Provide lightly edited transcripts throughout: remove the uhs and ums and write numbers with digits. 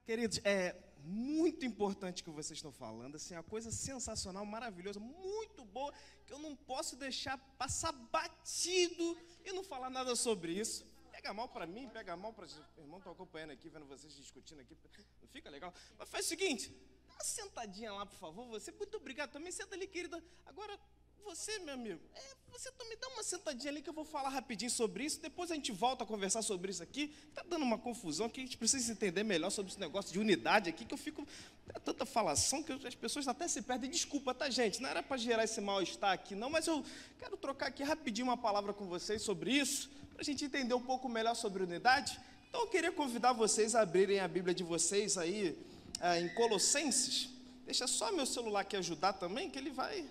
Queridos, é muito importante o que vocês estão falando, assim, uma coisa sensacional, maravilhosa, muito boa, que eu não posso deixar passar batido e não falar nada sobre isso. Pega mal para mim, pega mal para... O irmão está acompanhando aqui, vendo vocês discutindo aqui, não fica legal? Mas faz o seguinte, dá uma sentadinha lá, por favor, você, muito obrigado, também senta ali, querida. Agora, você, meu amigo, você também dá uma sentadinha ali que eu vou falar rapidinho sobre isso, depois a gente volta a conversar sobre isso aqui. Está dando uma confusão aqui, a gente precisa entender melhor sobre esse negócio de unidade aqui, que eu fico... É tanta falação que as pessoas até se perdem. Desculpa, tá, gente? Não era para gerar esse mal-estar aqui, não, mas eu quero trocar aqui rapidinho uma palavra com vocês sobre isso, para a gente entender um pouco melhor sobre unidade. Então eu queria convidar vocês a abrirem a Bíblia de vocês aí em Colossenses. Deixa só meu celular aqui ajudar também, que ele vai...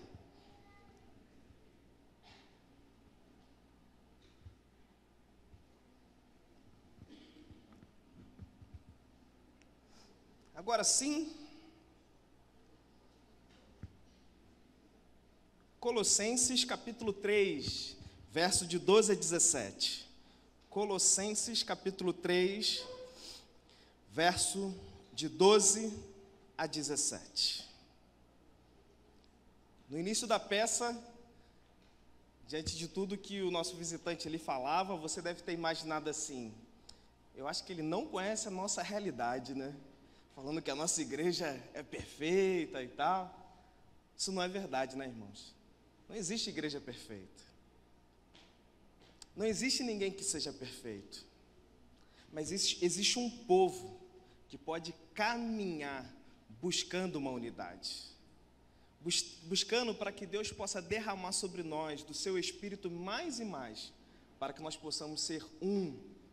Agora sim, Colossenses capítulo 3, verso de 12 a 17. Colossenses capítulo 3, verso de 12 a 17. No início da peça, diante de tudo que o nosso visitante ali falava, você deve ter imaginado assim: eu acho que ele não conhece a nossa realidade, né? Falando que a nossa igreja é perfeita e tal. Isso não é verdade, né, irmãos? Não existe igreja perfeita. Não existe ninguém que seja perfeito. Mas existe um povo que pode caminhar buscando uma unidade. Buscando para que Deus possa derramar sobre nós do seu Espírito mais e mais, para que nós possamos ser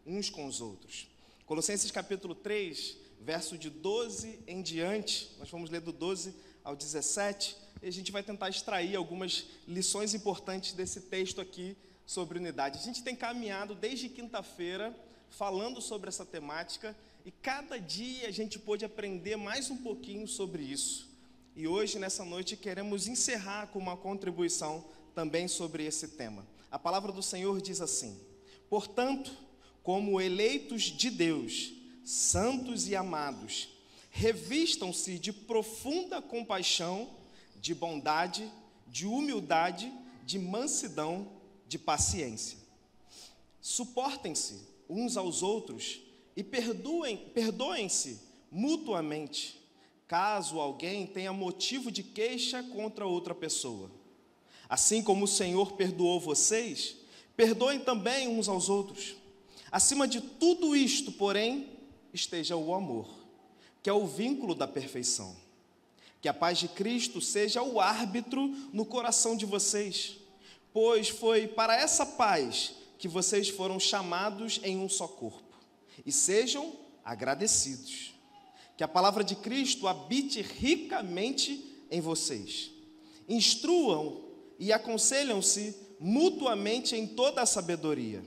uns com os outros. Colossenses capítulo 3, verso de 12 em diante, nós vamos ler do 12 ao 17, e a gente vai tentar extrair algumas lições importantes desse texto aqui sobre unidade. A gente tem caminhado desde quinta-feira falando sobre essa temática, e cada dia a gente pôde aprender mais um pouquinho sobre isso. E hoje, nessa noite, queremos encerrar com uma contribuição também sobre esse tema. A palavra do Senhor diz assim: portanto, como eleitos de Deus, santos e amados, revistam-se de profunda compaixão, de bondade, de humildade, de mansidão, de paciência. Suportem-se uns aos outros e perdoem-se mutuamente, caso alguém tenha motivo de queixa contra outra pessoa. Assim como o Senhor perdoou vocês, perdoem também uns aos outros. Acima de tudo isto, porém, esteja o amor, que é o vínculo da perfeição. Que a paz de Cristo seja o árbitro no coração de vocês, pois foi para essa paz que vocês foram chamados em um só corpo. E sejam agradecidos. Que a palavra de Cristo habite ricamente em vocês. Instruam e aconselham-se mutuamente em toda a sabedoria,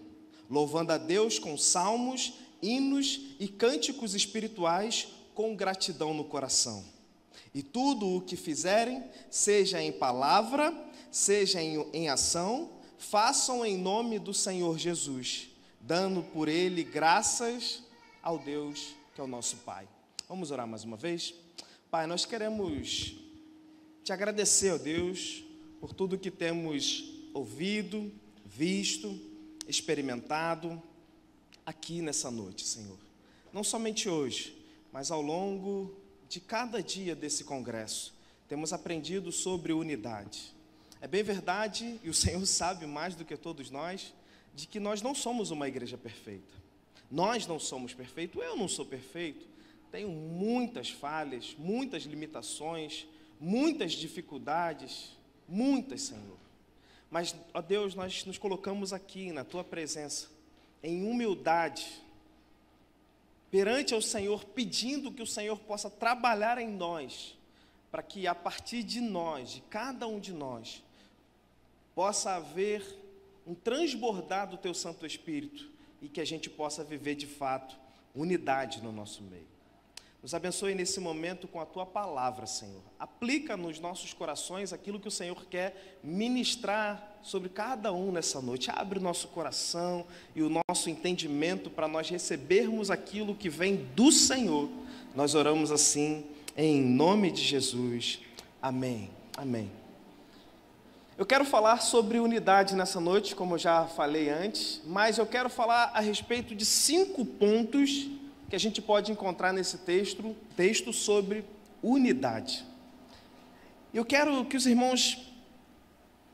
louvando a Deus com salmos, hinos e cânticos espirituais com gratidão no coração. E tudo o que fizerem, seja em palavra, seja em ação, façam em nome do Senhor Jesus, dando por Ele graças ao Deus que é o nosso Pai. Vamos orar mais uma vez? Pai, nós queremos te agradecer, ó Deus, por tudo que temos ouvido, visto, experimentado aqui nessa noite, Senhor. Não somente hoje, mas ao longo de cada dia desse congresso, temos aprendido sobre unidade. É bem verdade, e o Senhor sabe mais do que todos nós, de que nós não somos uma igreja perfeita. Nós não somos perfeitos, eu não sou perfeito, tenho muitas falhas, muitas limitações, muitas dificuldades, muitas, Senhor. Mas, ó Deus, nós nos colocamos aqui na Tua presença, em humildade, perante ao Senhor, pedindo que o Senhor possa trabalhar em nós, para que a partir de nós, de cada um de nós, possa haver um transbordar do Teu Santo Espírito e que a gente possa viver de fato unidade no nosso meio. Nos abençoe nesse momento com a Tua palavra, Senhor. Aplica nos nossos corações aquilo que o Senhor quer ministrar sobre cada um nessa noite. Abre o nosso coração e o nosso entendimento para nós recebermos aquilo que vem do Senhor, Nós oramos assim, em nome de Jesus. Amém. Amém. Eu quero falar sobre unidade nessa noite, como eu já falei antes, mas eu quero falar a respeito de 5 pontos que a gente pode encontrar nesse texto sobre unidade. Eu quero que os irmãos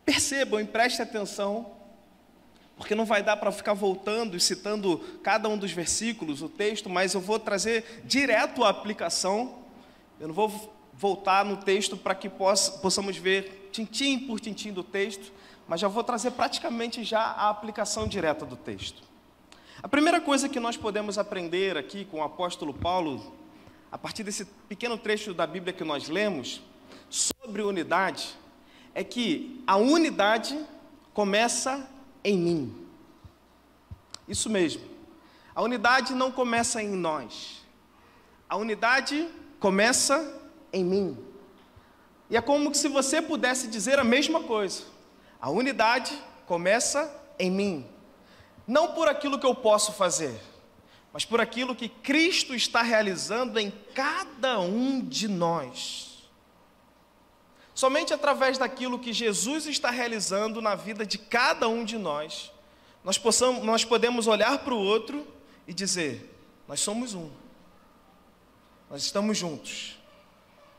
percebam e prestem atenção, porque não vai dar para ficar voltando e citando cada um dos versículos, o texto, mas eu vou trazer direto a aplicação. Eu não vou voltar no texto para que possamos ver tintim por tintim do texto, mas já vou trazer praticamente já a aplicação direta do texto. A primeira coisa que nós podemos aprender aqui com o apóstolo Paulo, a partir desse pequeno trecho da Bíblia que nós lemos, sobre unidade, é que a unidade começa em mim. Isso mesmo. A unidade não começa em nós. A unidade começa em mim. E é como se você pudesse dizer a mesma coisa. A unidade começa em mim. Não por aquilo que eu posso fazer, mas por aquilo que Cristo está realizando em cada um de nós. Somente através daquilo que Jesus está realizando na vida de cada um de nós, nós podemos olhar para o outro e dizer, nós somos um. Nós estamos juntos.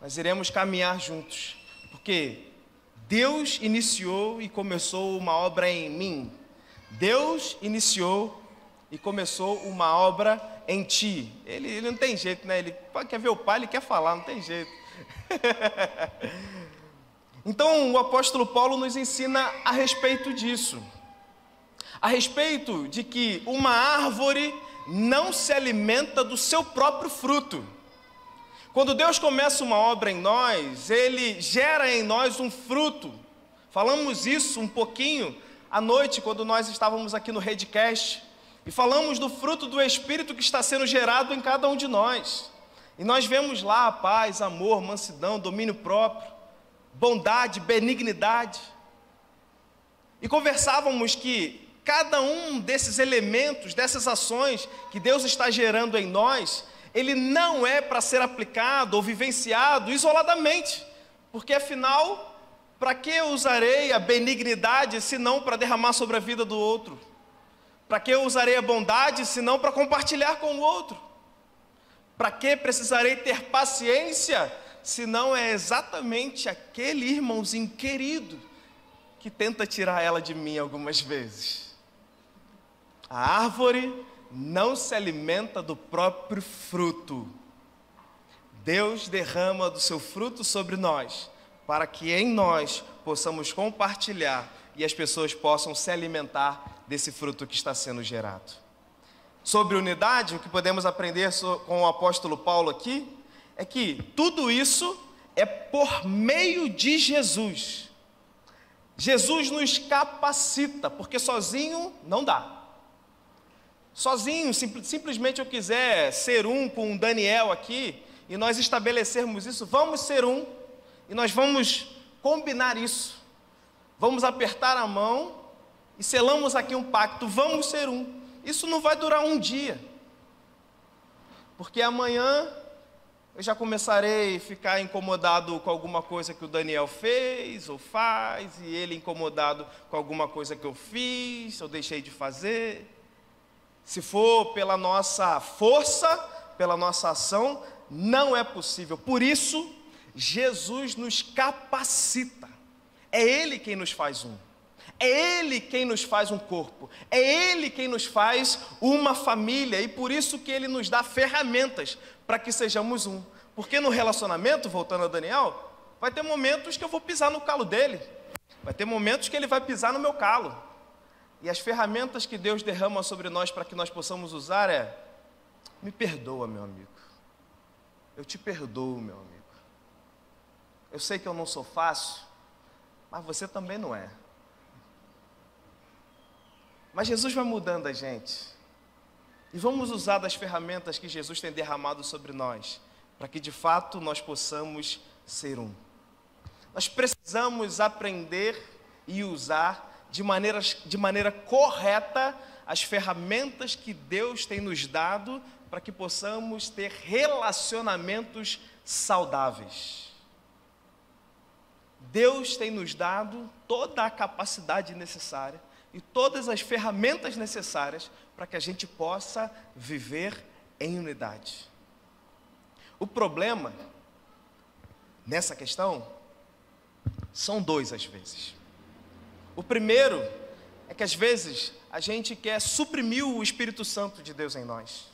Nós iremos caminhar juntos. Porque Deus iniciou e começou uma obra em mim. Deus iniciou e começou uma obra em ti. Ele não tem jeito, né? Ele quer ver o pai, ele quer falar, não tem jeito. Então, o apóstolo Paulo nos ensina a respeito disso. A respeito de que uma árvore não se alimenta do seu próprio fruto. Quando Deus começa uma obra em nós, Ele gera em nós um fruto. Falamos isso um pouquinho à noite, quando nós estávamos aqui no Redcast, e falamos do fruto do Espírito que está sendo gerado em cada um de nós. E nós vemos lá paz, amor, mansidão, domínio próprio, bondade, benignidade. E conversávamos que cada um desses elementos, dessas ações que Deus está gerando em nós, ele não é para ser aplicado ou vivenciado isoladamente, porque afinal, para que eu usarei a benignidade se não para derramar sobre a vida do outro? Para que eu usarei a bondade se não para compartilhar com o outro? Para que precisarei ter paciência se não é exatamente aquele irmãozinho querido que tenta tirar ela de mim algumas vezes? A árvore não se alimenta do próprio fruto. Deus derrama do seu fruto sobre nós, para que em nós possamos compartilhar e as pessoas possam se alimentar desse fruto que está sendo gerado. Sobre unidade, o que podemos aprender com o apóstolo Paulo aqui, é que tudo isso é por meio de Jesus. Jesus nos capacita, porque sozinho não dá. Sozinho, simplesmente eu quiser ser um com o Daniel aqui, e nós estabelecermos isso, vamos ser um, e nós vamos combinar isso. Vamos apertar a mão e selamos aqui um pacto, vamos ser um. Isso não vai durar um dia, porque amanhã eu já começarei a ficar incomodado com alguma coisa que o Daniel fez ou faz, e ele incomodado com alguma coisa que eu fiz, ou deixei de fazer. Se for pela nossa força, pela nossa ação, não é possível. Por isso, Jesus nos capacita. É Ele quem nos faz um. É Ele quem nos faz um corpo. É Ele quem nos faz uma família. E por isso que Ele nos dá ferramentas para que sejamos um. Porque no relacionamento, voltando a Daniel, vai ter momentos que eu vou pisar no calo dele. Vai ter momentos que ele vai pisar no meu calo. E as ferramentas que Deus derrama sobre nós para que nós possamos usar é: me perdoa, meu amigo. Eu te perdoo, meu amigo. Eu sei que eu não sou fácil, mas você também não é. Mas Jesus vai mudando a gente. E vamos usar das ferramentas que Jesus tem derramado sobre nós, para que de fato nós possamos ser um. Nós precisamos aprender e usar de maneira correta as ferramentas que Deus tem nos dado para que possamos ter relacionamentos saudáveis. Deus tem nos dado toda a capacidade necessária e todas as ferramentas necessárias para que a gente possa viver em unidade. O problema nessa questão são dois às vezes. O primeiro é que às vezes a gente quer suprimir o Espírito Santo de Deus em nós.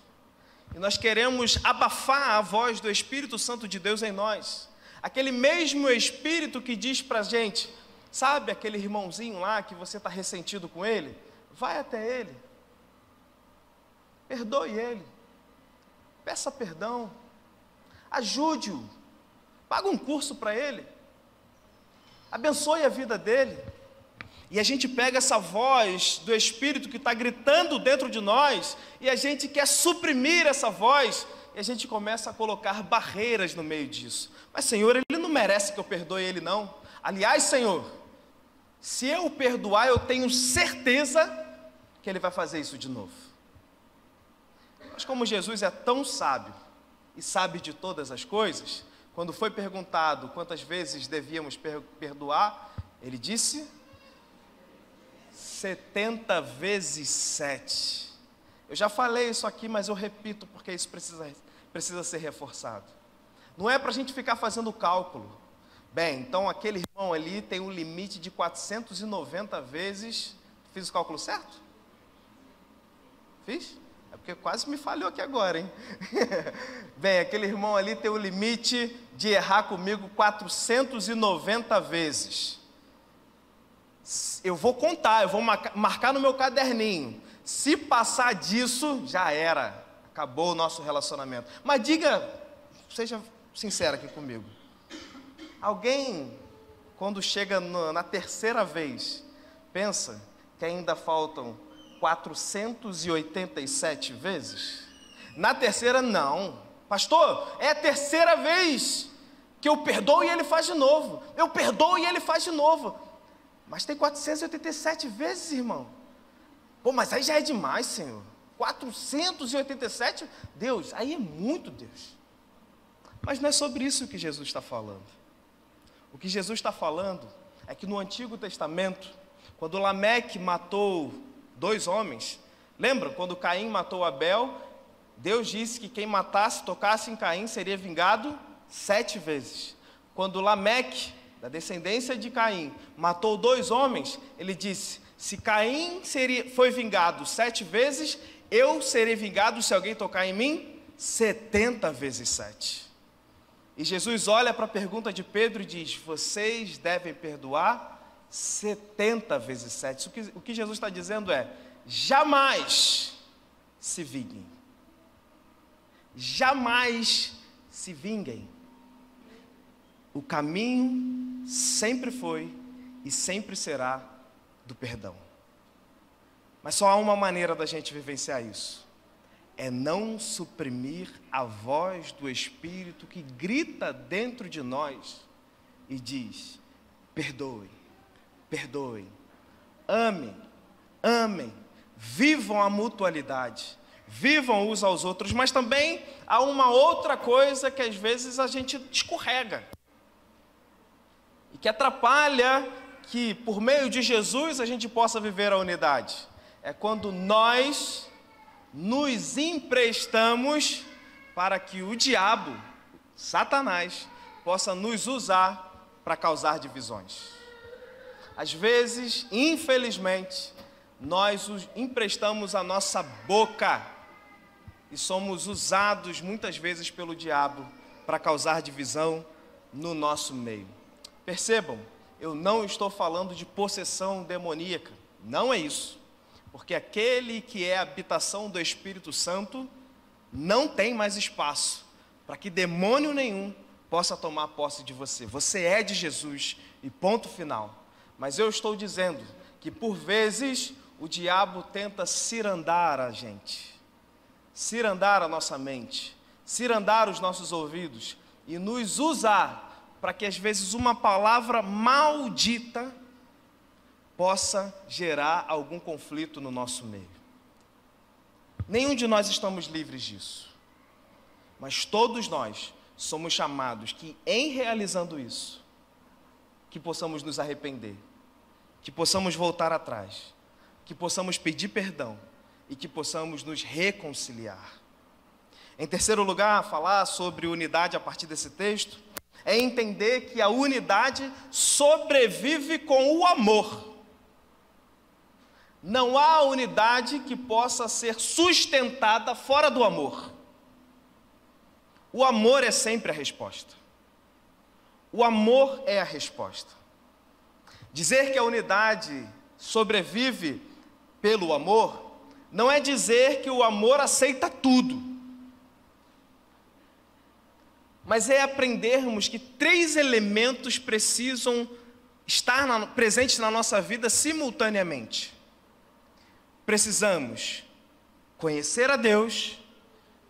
E nós queremos abafar a voz do Espírito Santo de Deus em nós. Aquele mesmo Espírito que diz para a gente, sabe aquele irmãozinho lá que você está ressentido com ele? Vai até ele. Perdoe ele. Peça perdão. Ajude-o. Paga um curso para ele. Abençoe a vida dele. E a gente pega essa voz do Espírito que está gritando dentro de nós e a gente quer suprimir essa voz e a gente começa a colocar barreiras no meio disso. Mas, Senhor, ele não merece que eu perdoe ele, não. Aliás, Senhor, se eu o perdoar, eu tenho certeza que ele vai fazer isso de novo. Mas como Jesus é tão sábio e sabe de todas as coisas, quando foi perguntado quantas vezes devíamos perdoar, ele disse 70 vezes 7. Eu já falei isso aqui, mas eu repito porque isso precisa ser reforçado. Não é para a gente ficar fazendo cálculo. Bem, então aquele irmão ali tem um limite de 490 vezes. Fiz o cálculo certo? Fiz? É porque quase me falhou aqui agora, hein? Bem, aquele irmão ali tem o limite de errar comigo 490 vezes. Eu vou contar, eu vou marcar no meu caderninho. Se passar disso, já era. Acabou o nosso relacionamento. Mas diga, seja sincero aqui comigo. Alguém, quando chega na terceira vez, pensa que ainda faltam 487 vezes? Na terceira, não. Pastor, é a terceira vez que eu perdoo e ele faz de novo. Eu perdoo e ele faz de novo. Mas tem 487 vezes, irmão. Pô, mas aí já é demais, Senhor. 487? Deus, aí é muito, Deus. Mas não é sobre isso que Jesus está falando. O que Jesus está falando é que no Antigo Testamento, quando Lameque matou 2 homens, lembram? Quando Caim matou Abel, Deus disse que quem tocasse em Caim, seria vingado 7 vezes. Quando Lameque, da descendência de Caim, matou 2 homens, ele disse, se Caim foi vingado 7 vezes, eu serei vingado se alguém tocar em mim 70 vezes 7. E Jesus olha para a pergunta de Pedro e diz, vocês devem perdoar 70 vezes 7. O que Jesus está dizendo é, jamais se vinguem. Jamais se vinguem. O caminho sempre foi e sempre será do perdão. Mas só há uma maneira da gente vivenciar isso. É não suprimir a voz do Espírito que grita dentro de nós e diz, perdoem, perdoem, amem, amem, vivam a mutualidade, vivam uns aos outros, mas também há uma outra coisa que às vezes a gente escorrega e que atrapalha que por meio de Jesus a gente possa viver a unidade. É quando nós nos emprestamos para que o diabo, Satanás, possa nos usar para causar divisões. Às vezes, infelizmente, nós emprestamos a nossa boca e somos usados muitas vezes pelo diabo para causar divisão no nosso meio. Percebam, eu não estou falando de possessão demoníaca, não é isso. Porque aquele que é a habitação do Espírito Santo não tem mais espaço para que demônio nenhum possa tomar posse de você. Você é de Jesus e ponto final. Mas eu estou dizendo que por vezes o diabo tenta cirandar a gente, cirandar a nossa mente, cirandar os nossos ouvidos e nos usar para que às vezes uma palavra maldita possa gerar algum conflito no nosso meio. Nenhum de nós estamos livres disso. Mas todos nós somos chamados que, em realizando isso, que possamos nos arrepender, que possamos voltar atrás, que possamos pedir perdão e que possamos nos reconciliar. Em terceiro lugar, falar sobre unidade a partir desse texto é entender que a unidade sobrevive com o amor. Não há unidade que possa ser sustentada fora do amor. O amor é sempre a resposta. O amor é a resposta. Dizer que a unidade sobrevive pelo amor não é dizer que o amor aceita tudo, mas é aprendermos que 3 elementos precisam estar presentes na nossa vida simultaneamente. Precisamos conhecer a Deus,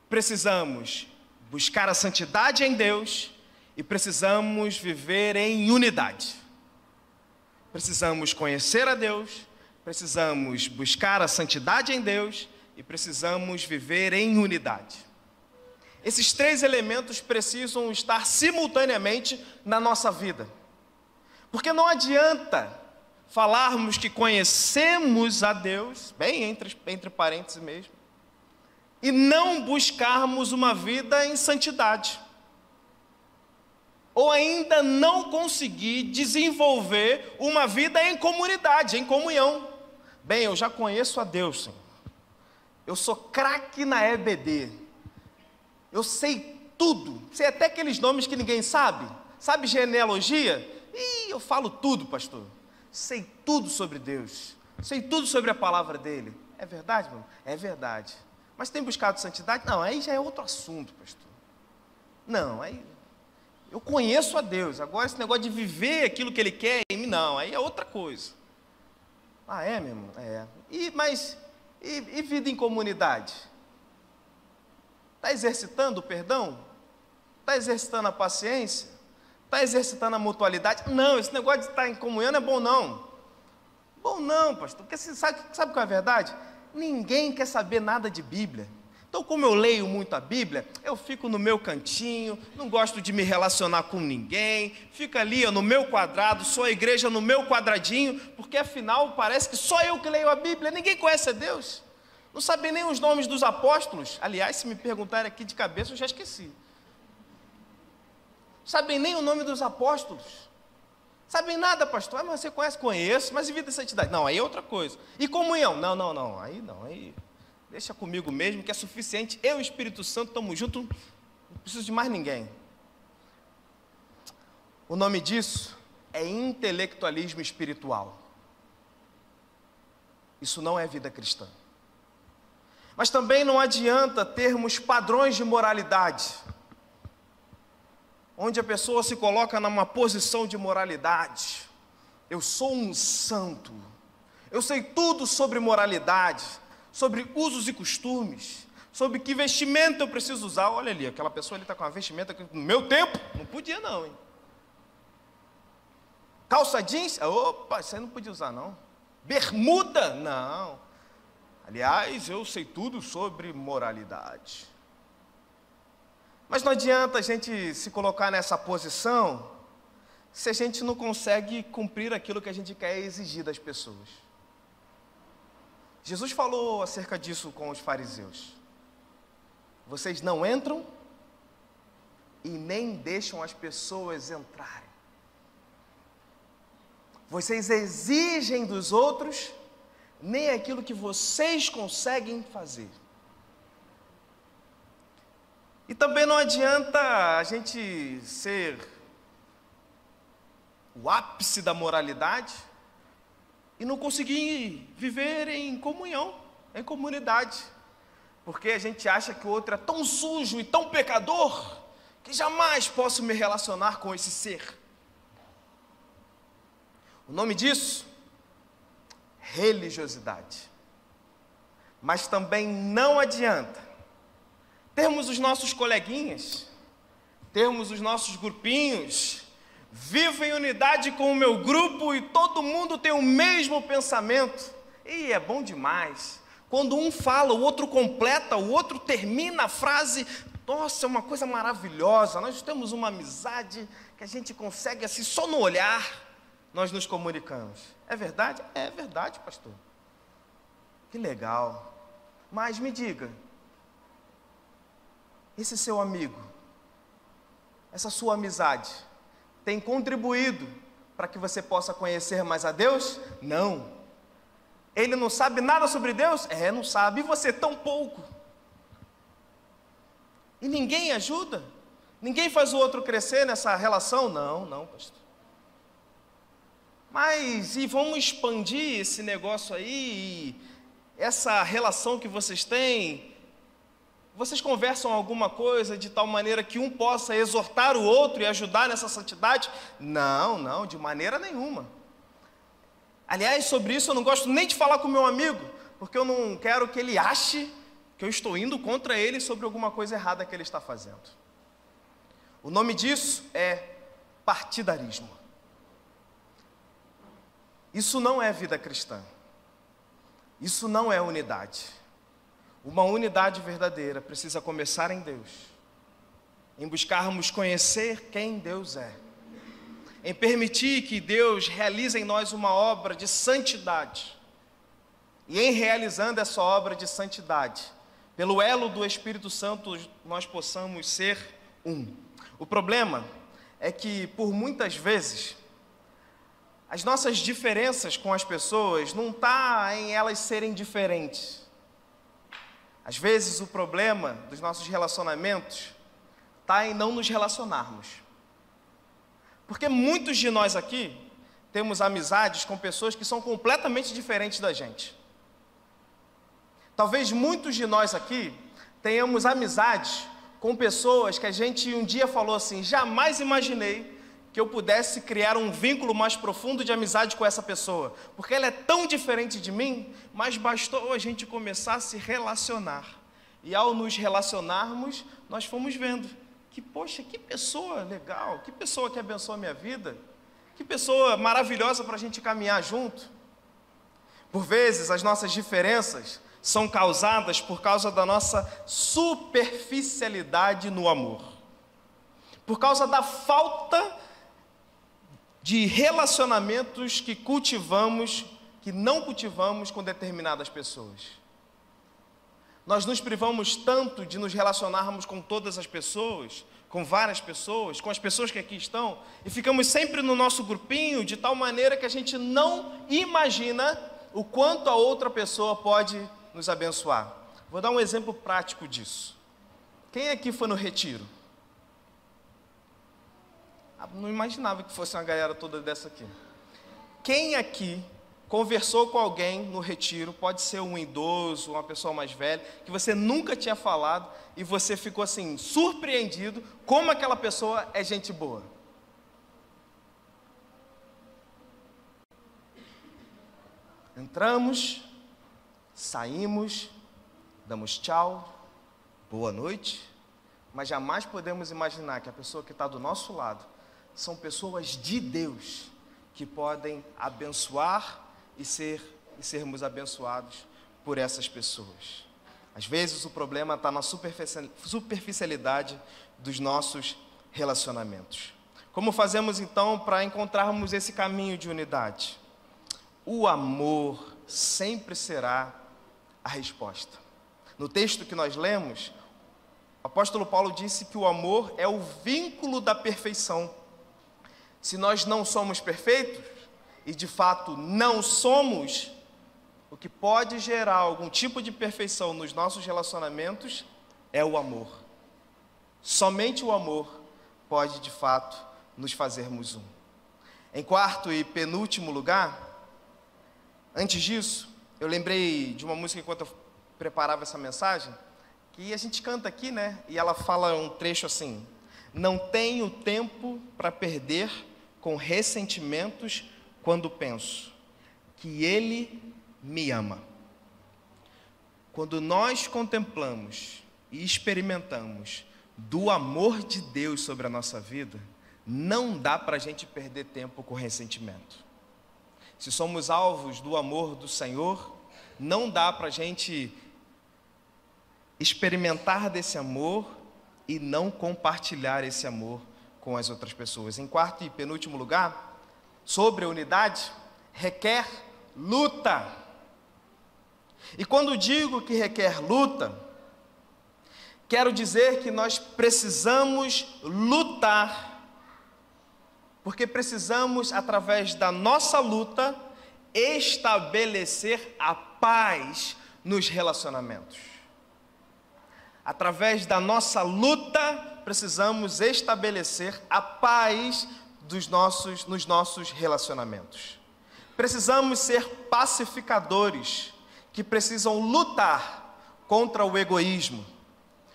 precisamos buscar a santidade em Deus e precisamos viver em unidade. Precisamos conhecer a Deus, precisamos buscar a santidade em Deus e precisamos viver em unidade. Esses 3 elementos precisam estar simultaneamente na nossa vida. Porque não adianta falarmos que conhecemos a Deus, bem entre parênteses mesmo, e não buscarmos uma vida em santidade. Ou ainda não conseguir desenvolver uma vida em comunidade, em comunhão. Bem, eu já conheço a Deus, Senhor. Eu sou craque na EBD. Eu sei tudo, sei até aqueles nomes que ninguém sabe. Sabe genealogia? Ih, eu falo tudo, pastor. Sei tudo sobre Deus, sei tudo sobre a palavra dele. É verdade, meu? É verdade. Mas tem buscado santidade? Não, aí já é outro assunto, pastor. Não, aí eu conheço a Deus. Agora esse negócio de viver aquilo que Ele quer em mim, não, aí é outra coisa. Ah, é, meu irmão? É. E vida em comunidade? Está exercitando o perdão? Está exercitando a paciência? Está exercitando a mutualidade? Não, esse negócio de estar em comunhão não é bom não. Bom não, pastor, porque você sabe qual é a verdade? Ninguém quer saber nada de Bíblia. Então, como eu leio muito a Bíblia, eu fico no meu cantinho, não gosto de me relacionar com ninguém, fico ali no meu quadrado, sou a igreja no meu quadradinho, porque afinal parece que só eu que leio a Bíblia, ninguém conhece a Deus. Não sabem nem os nomes dos apóstolos. Aliás, se me perguntarem aqui de cabeça, eu já esqueci. Sabem nem o nome dos apóstolos. Sabem nada, pastor. Ah, mas você conhece? Conheço, mas e vida de santidade? Não, aí é outra coisa. E comunhão? Não. Aí não, aí deixa comigo mesmo, que é suficiente. Eu e o Espírito Santo estamos juntos, não preciso de mais ninguém. O nome disso é intelectualismo espiritual. Isso não é vida cristã. Mas também não adianta termos padrões de moralidade, onde a pessoa se coloca numa posição de moralidade. Eu sou um santo, eu sei tudo sobre moralidade, sobre usos e costumes, sobre que vestimenta eu preciso usar. Olha ali, aquela pessoa ali está com uma vestimenta que no meu tempo não podia não, hein? Calça jeans, opa, isso aí não podia usar não. Bermuda, não. Aliás, eu sei tudo sobre moralidade. Mas não adianta a gente se colocar nessa posição se a gente não consegue cumprir aquilo que a gente quer exigir das pessoas. Jesus falou acerca disso com os fariseus. Vocês não entram e nem deixam as pessoas entrarem. Vocês exigem dos outros nem aquilo que vocês conseguem fazer. E também não adianta a gente ser o ápice da moralidade e não conseguir viver em comunhão, em comunidade. Porque a gente acha que o outro é tão sujo e tão pecador que jamais posso me relacionar com esse ser. O nome disso? Religiosidade. Mas também não adianta termos os nossos coleguinhas, termos os nossos grupinhos, vivo em unidade com o meu grupo e todo mundo tem o mesmo pensamento. E é bom demais. quando um fala, o outro completa, o outro termina a frase. Nossa, é uma coisa maravilhosa. Nós temos uma amizade que a gente consegue, assim, só no olhar, nós nos comunicamos. É verdade? É verdade, pastor. Que legal. Mas me diga, esse seu amigo, essa sua amizade, tem contribuído para que você possa conhecer mais a Deus? Não. Ele não sabe nada sobre Deus? Não sabe. E você tão pouco. E ninguém ajuda? Ninguém faz o outro crescer nessa relação? Não, pastor. Mas, e vamos expandir esse negócio aí, essa relação que vocês têm? Vocês conversam alguma coisa de tal maneira que um possa exortar o outro e ajudar nessa santidade? Não, de maneira nenhuma. Aliás, sobre isso eu não gosto nem de falar com o meu amigo, porque eu não quero que ele ache que eu estou indo contra ele sobre alguma coisa errada que ele está fazendo. O nome disso é partidarismo. Isso não é vida cristã. Isso não é unidade. Uma unidade verdadeira precisa começar em Deus, em buscarmos conhecer quem Deus é, em permitir que Deus realize em nós uma obra de santidade, e em realizando essa obra de santidade, pelo elo do Espírito Santo, nós possamos ser um. O problema é que, por muitas vezes, as nossas diferenças com as pessoas não está em elas serem diferentes. Às vezes o problema dos nossos relacionamentos está em não nos relacionarmos. Porque muitos de nós aqui temos amizades com pessoas que são completamente diferentes da gente. Talvez muitos de nós aqui tenhamos amizades com pessoas que a gente um dia falou assim: jamais imaginei que eu pudesse criar um vínculo mais profundo de amizade com essa pessoa, porque ela é tão diferente de mim, mas bastou a gente começar a se relacionar. E ao nos relacionarmos, nós fomos vendo que, poxa, que pessoa legal, que pessoa que abençoa a minha vida, que pessoa maravilhosa para a gente caminhar junto. Por vezes, as nossas diferenças são causadas por causa da nossa superficialidade no amor, por causa da falta de relacionamentos que cultivamos, que não cultivamos com determinadas pessoas. Nós nos privamos tanto de nos relacionarmos com todas as pessoas, com várias pessoas, com as pessoas que aqui estão, e ficamos sempre no nosso grupinho, de tal maneira que a gente não imagina o quanto a outra pessoa pode nos abençoar. Vou dar um exemplo prático disso. Quem aqui foi no retiro? Não imaginava que fosse uma galera toda dessa aqui. Quem aqui conversou com alguém no retiro, pode ser um idoso, uma pessoa mais velha, que você nunca tinha falado e você ficou assim, surpreendido como aquela pessoa é gente boa? Entramos, saímos, damos tchau, boa noite, mas jamais podemos imaginar que a pessoa que está do nosso lado são pessoas de Deus que podem abençoar e sermos abençoados por essas pessoas. Às vezes o problema está na superficialidade dos nossos relacionamentos. Como fazemos então para encontrarmos esse caminho de unidade? O amor sempre será a resposta. No texto que nós lemos, o apóstolo Paulo disse que o amor é o vínculo da perfeição. Se nós não somos perfeitos, e de fato não somos, o que pode gerar algum tipo de perfeição nos nossos relacionamentos é o amor. Somente o amor pode de fato nos fazermos um. Em quarto e penúltimo lugar, antes disso, eu lembrei de uma música enquanto eu preparava essa mensagem, que a gente canta aqui, né? E ela fala um trecho assim: não tenho tempo para perder com ressentimentos quando penso que Ele me ama. Quando nós contemplamos e experimentamos do amor de Deus sobre a nossa vida, não dá para a gente perder tempo com ressentimento. Se somos alvos do amor do Senhor, não dá para a gente experimentar desse amor e não compartilhar esse amor com as outras pessoas. Em quarto e penúltimo lugar, sobre a unidade, requer luta. E quando digo que requer luta, quero dizer que nós precisamos lutar, porque precisamos, através da nossa luta, estabelecer a paz nos relacionamentos. Através da nossa luta, precisamos estabelecer a paz nos nossos relacionamentos. Precisamos ser pacificadores, que precisam lutar contra o egoísmo,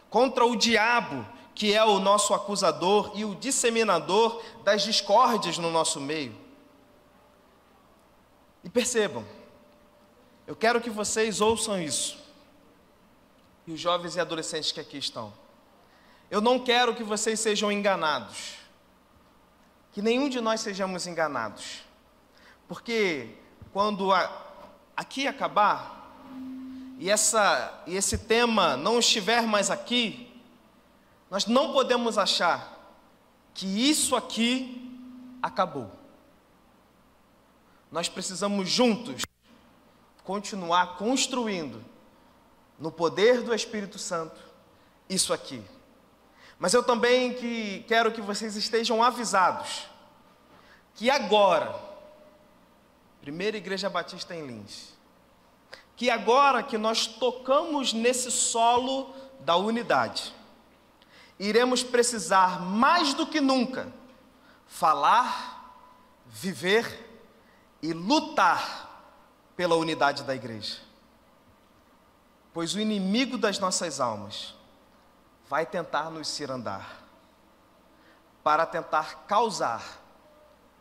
contra o diabo, que é o nosso acusador e o disseminador das discórdias no nosso meio. E percebam, eu quero que vocês ouçam isso, e os jovens e adolescentes que aqui estão. Eu não quero que vocês sejam enganados, que nenhum de nós sejamos enganados, porque quando aqui acabar, e esse tema não estiver mais aqui, nós não podemos achar que isso aqui acabou. Nós precisamos juntos continuar construindo, no poder do Espírito Santo, isso aqui. Mas eu também quero que vocês estejam avisados que agora, Primeira Igreja Batista em Lins, que agora que nós tocamos nesse solo da unidade, iremos precisar mais do que nunca falar, viver e lutar pela unidade da igreja. Pois o inimigo das nossas almas vai tentar nos cirandar, para tentar causar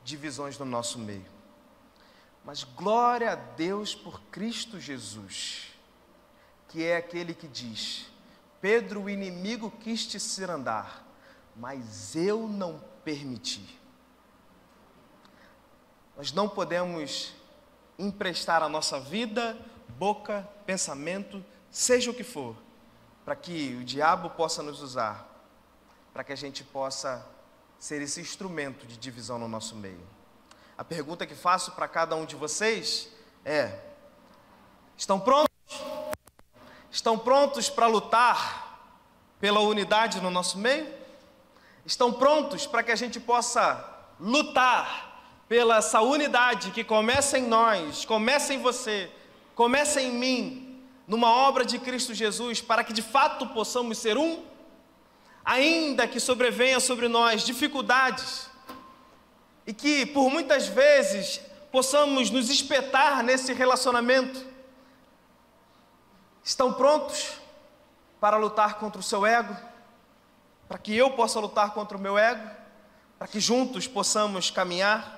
divisões no nosso meio. Mas glória a Deus por Cristo Jesus, que é aquele que diz: Pedro, o inimigo quis te cirandar, mas eu não permiti. Nós não podemos emprestar a nossa vida, boca, pensamento, seja o que for, para que o diabo possa nos usar, para que a gente possa ser esse instrumento de divisão no nosso meio. A pergunta que faço para cada um de vocês é: estão prontos? Estão prontos para lutar pela unidade no nosso meio? Estão prontos para que a gente possa lutar pela essa unidade que começa em nós, começa em você, começa em mim, numa obra de Cristo Jesus, para que de fato possamos ser um? Ainda que sobrevenha sobre nós dificuldades, e que por muitas vezes possamos nos espetar nesse relacionamento, estão prontos para lutar contra o seu ego? Para que eu possa lutar contra o meu ego? Para que juntos possamos caminhar?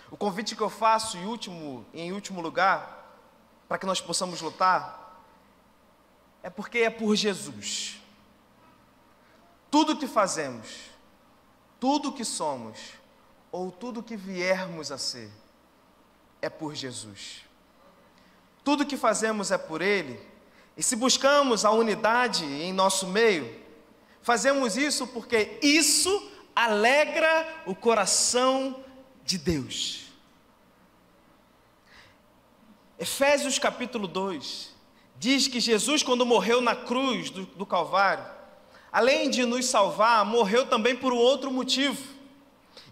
O convite que eu faço, em último lugar, para que nós possamos lutar, é porque é por Jesus. Tudo que fazemos, tudo que somos, ou tudo que viermos a ser, é por Jesus. Tudo que fazemos é por Ele, e se buscamos a unidade em nosso meio, fazemos isso porque isso alegra o coração de Deus. Efésios capítulo 2 diz que Jesus, quando morreu na cruz do Calvário, além de nos salvar, morreu também por um outro motivo.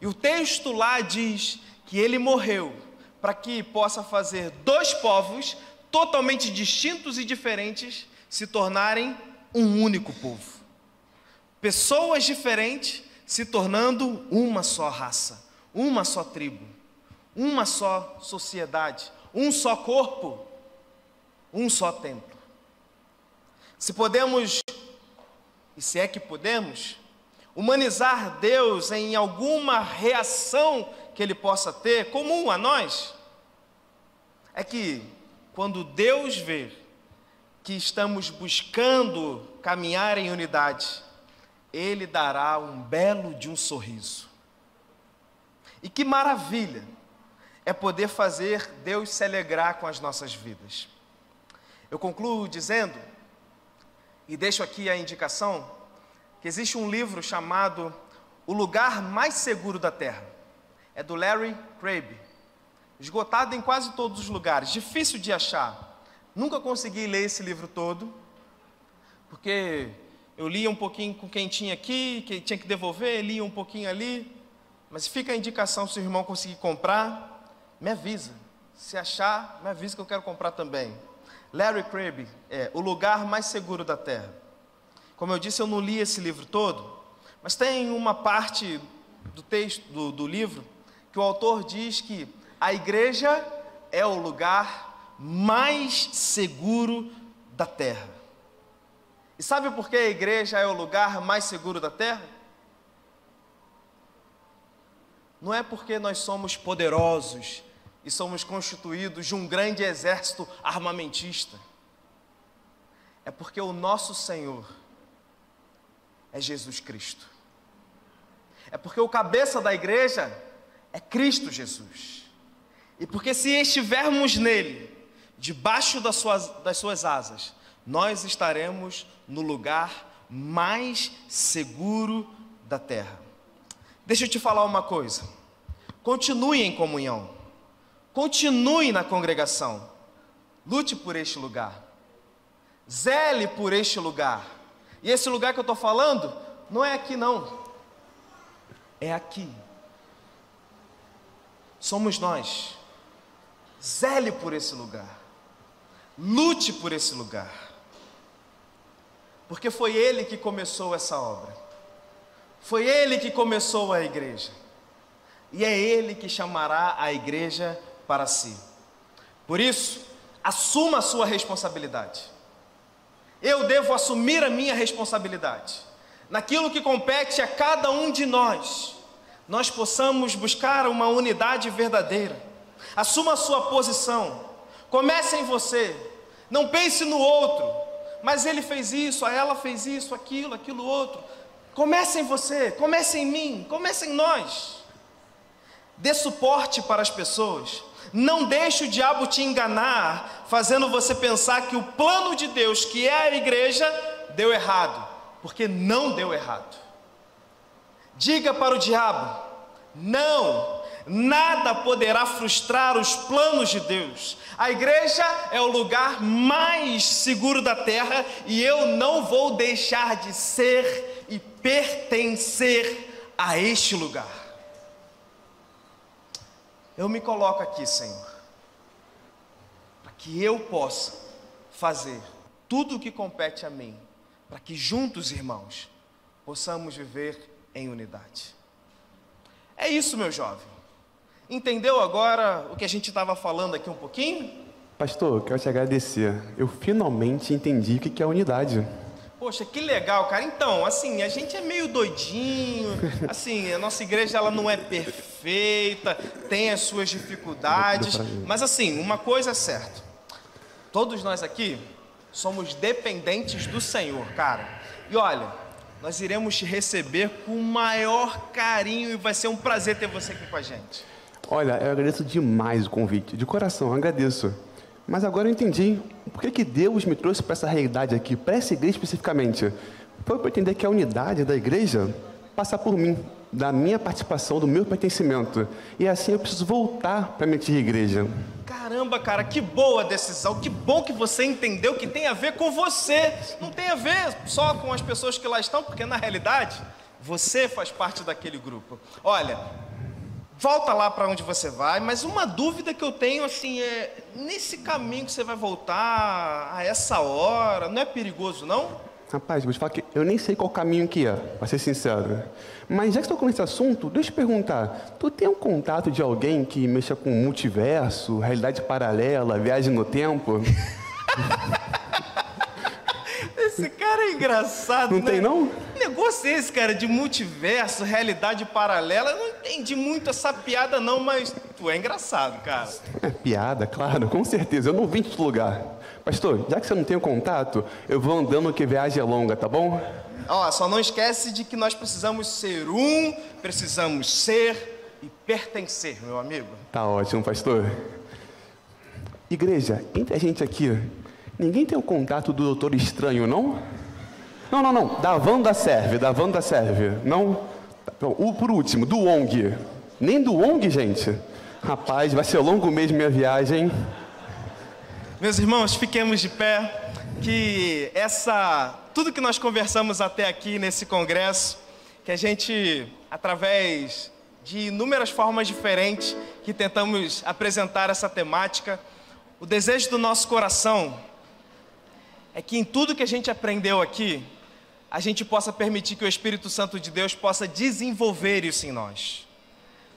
E o texto lá diz que Ele morreu para que possa fazer dois povos totalmente distintos e diferentes se tornarem um único povo. Pessoas diferentes se tornando uma só raça, uma só tribo, uma só sociedade, um só corpo, um só templo. Se podemos, e se é que podemos, humanizar Deus em alguma reação que Ele possa ter, comum a nós, é que quando Deus vê que estamos buscando caminhar em unidade, Ele dará um belo de um sorriso. E que maravilha é poder fazer Deus se alegrar com as nossas vidas. Eu concluo dizendo, e deixo aqui a indicação, que existe um livro chamado O Lugar Mais Seguro da Terra. É do Larry Crabb. Esgotado em quase todos os lugares, difícil de achar. Nunca consegui ler esse livro todo, porque eu lia um pouquinho com quem tinha aqui, que tinha que devolver, lia um pouquinho ali. Mas fica a indicação, se o irmão conseguir comprar, me avisa. Se achar, me avisa que eu quero comprar também. Larry Crabb, O Lugar Mais Seguro da Terra. Como eu disse, eu não li esse livro todo, mas tem uma parte do texto, do livro, que o autor diz que a igreja é o lugar mais seguro da terra. E sabe por que a igreja é o lugar mais seguro da terra? Não é porque nós somos poderosos e somos constituídos de um grande exército armamentista. É porque o nosso Senhor é Jesus Cristo. É porque o cabeça da igreja é Cristo Jesus. E porque se estivermos nele, debaixo das suas asas, nós estaremos no lugar mais seguro da terra. Deixa eu te falar uma coisa. Continue em comunhão. Continue na congregação. Lute por este lugar. Zele por este lugar. E esse lugar que eu estou falando, não é aqui não. É aqui. Somos nós. Zele por esse lugar. Lute por esse lugar. Porque foi Ele que começou essa obra. Foi Ele que começou a igreja. E é Ele que chamará a igreja para si. Por isso, assuma a sua responsabilidade. Eu devo assumir a minha responsabilidade. Naquilo que compete a cada um de nós, nós possamos buscar uma unidade verdadeira. Assuma a sua posição. Comece em você. Não pense no outro. Mas ele fez isso, ela fez isso, aquilo outro. Comece em você, comece em mim, comece em nós. Dê suporte para as pessoas. Não deixe o diabo te enganar, fazendo você pensar que o plano de Deus, que é a igreja, deu errado. Porque não deu errado. Diga para o diabo: não, nada poderá frustrar os planos de Deus. A igreja é o lugar mais seguro da terra e eu não vou deixar de ser e pertencer a este lugar. Eu me coloco aqui, Senhor, para que eu possa fazer tudo o que compete a mim, para que juntos, irmãos, possamos viver em unidade. É isso, meu jovem. Entendeu agora o que a gente estava falando aqui um pouquinho? Pastor, eu quero te agradecer. Eu finalmente entendi o que é unidade. Poxa, que legal, cara. Então, assim, a gente é meio doidinho, assim, a nossa igreja ela não é perfeita, tem as suas dificuldades, mas assim, uma coisa é certa. Todos nós aqui somos dependentes do Senhor, cara. E olha, nós iremos te receber com o maior carinho e vai ser um prazer ter você aqui com a gente. Olha, eu agradeço demais o convite, de coração, eu agradeço. Mas agora eu entendi por que Deus me trouxe para essa realidade aqui, para essa igreja especificamente. Foi para entender que a unidade da igreja passa por mim, da minha participação, do meu pertencimento. E assim eu preciso voltar para a minha antiga igreja. Caramba, cara, que boa decisão, que bom que você entendeu que tem a ver com você. Não tem a ver só com as pessoas que lá estão, porque na realidade, você faz parte daquele grupo. Olha, volta lá para onde você vai, mas uma dúvida que eu tenho, assim, é... Nesse caminho que você vai voltar, a essa hora, não é perigoso, não? Rapaz, vou te falar que eu nem sei qual caminho que é, para ser sincero. Mas já que estou com esse assunto, deixa eu te perguntar. Tu tem um contato de alguém que mexa com multiverso, realidade paralela, viagem no tempo? Esse cara é engraçado, não né? Não tem, não? Que negócio é esse, cara, de multiverso, realidade paralela? Eu não entendi muito essa piada, não, mas tu é engraçado, cara. É piada, claro, com certeza. Eu não vim de outro lugar. Pastor, já que você não tem o contato, eu vou andando que viagem é longa, tá bom? Ó, só não esquece de que nós precisamos ser um, precisamos ser e pertencer, meu amigo. Tá ótimo, pastor. Igreja, entre a gente aqui, ninguém tem o contato do Doutor Estranho, não? Não. Da Wanda serve. Não? Por último, do Wong. Nem do Wong, gente. Rapaz, vai ser longo mesmo minha viagem. Meus irmãos, fiquemos de pé, que tudo que nós conversamos até aqui nesse congresso, que a gente, através de inúmeras formas diferentes, que tentamos apresentar essa temática, o desejo do nosso coração é que em tudo que a gente aprendeu aqui, a gente possa permitir que o Espírito Santo de Deus possa desenvolver isso em nós.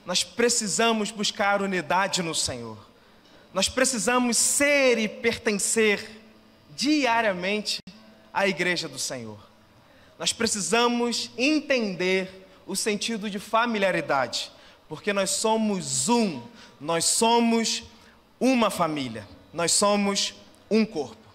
Nós precisamos buscar unidade no Senhor. Nós precisamos ser e pertencer diariamente à igreja do Senhor. Nós precisamos entender o sentido de familiaridade, porque nós somos uma família, nós somos um corpo.